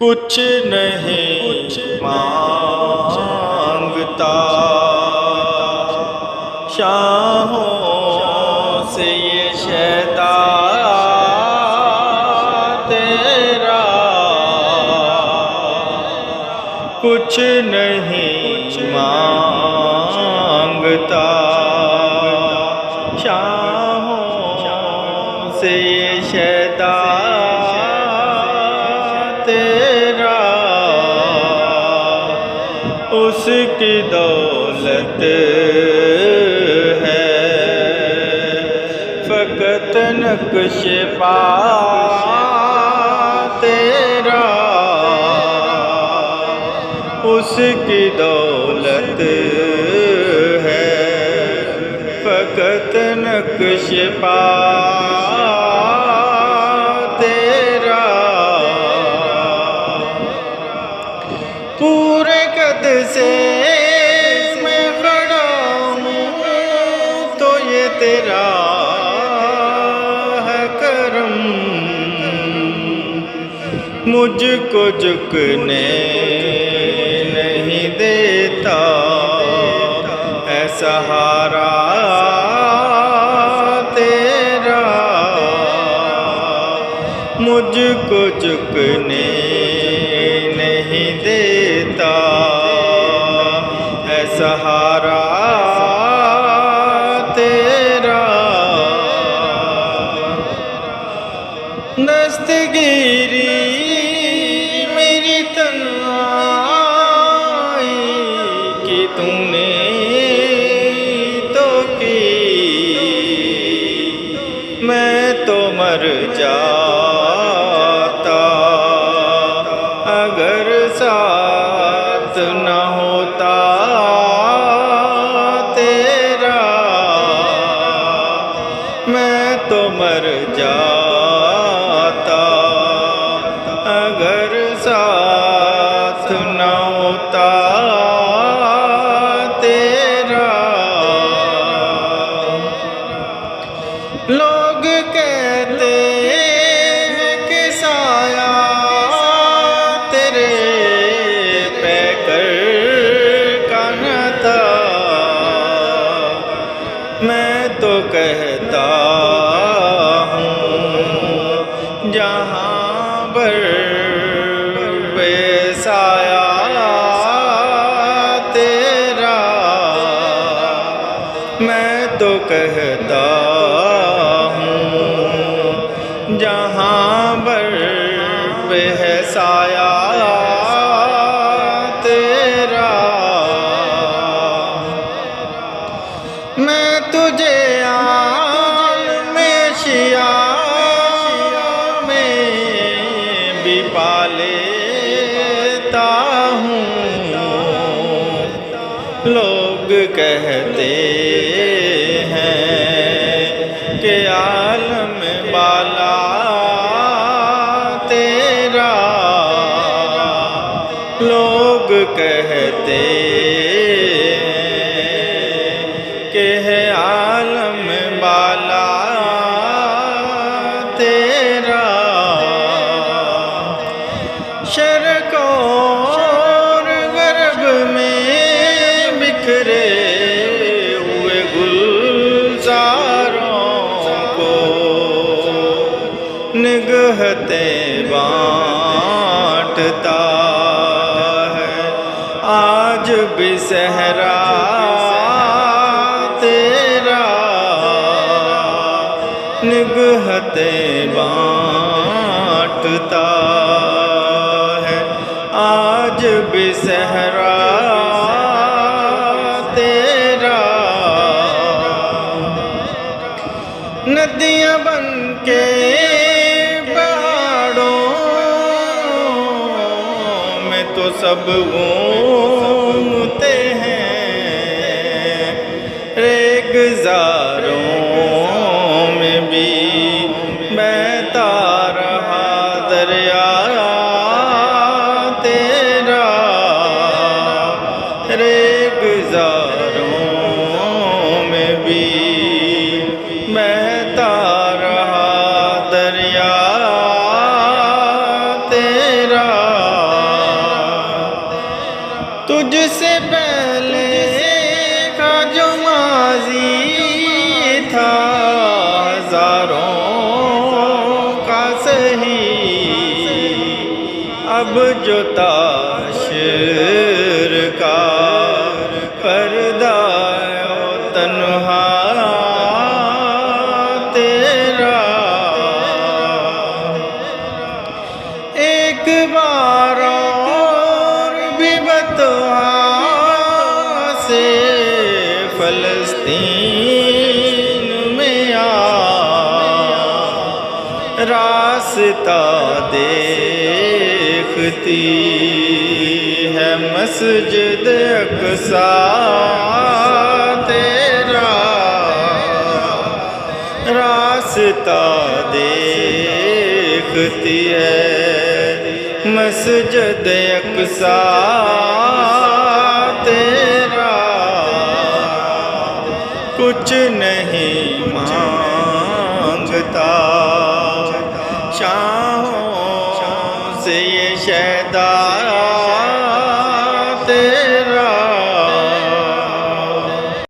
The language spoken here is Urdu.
کچھ نہیں مانگتا شاہوں سے یہ شیدا تیرا، کچھ نہیں مانگتا شاہوں سے یہ شیدا تیرا، اس کی دولت ہے فقط نقش پا تیرا، اس کی دولت ہے فقط نقش پا تیرا، پورے قد سے میں کھڑا ہوں تو یہ تیرا ہے کرم، مجھ کو جھکنے نہیں دیتا ہے سہارا تیرا، مجھ کو جھکنے نہیں دیتا ہے سہارا تیرا، دستگیری میری تنہائی کی تم نے تو کی، میں تو مر جاتا اگر ساتھ نہ ہوتا تیرا، میں تو مر جاتا اگر ساتھ نہ ہوتا تیرا، لوگ کہتے ہیں کہ سایہ تیرے پیکر کا نہ تھا، میں تو کہتا ہوں جہاں پر بے سایہ تیرا، میں تو کہتا ہوں جہاں پر بے سایہ تیرا، میں تجھے عالم شیعہ میں بھی پا لیتا ہوں، لوگ کہتے ہیں کہ عالم بالا تیرا، لوگ کہتے کہ ہے عالم بالا تیرا، شرق اور غرب میں بکھرے ہوئے گلزاروں کو نگہتے بانٹتا ہے آج بھی صحرا تیرا، نگہتے بانٹتا ہے آج بھی صحرا تیرا، ندیاں بن کے پہاڑوں میں تو سب گھومتے ہیں، ریگزاروں میں بھی بہتا رہا دریا تیرا، ریگزاروں میں بھی بہتا رہا دریا تیرا، تجھ سے پہلے کا جو ماضی تھا ہزاروں کا صحیح، اب جو تاشر کا پردہ تنہا تیرا، ایک بار اور بھی بتوا سے فلسطین میں آ، راستہ دیکھتی ہے مسجد اقصیٰ تیرا، راستہ دیکھتی ہے مسجد اقصیٰ تیرا، کچھ نہیں مانگتا شاہوں سے یہ شہدا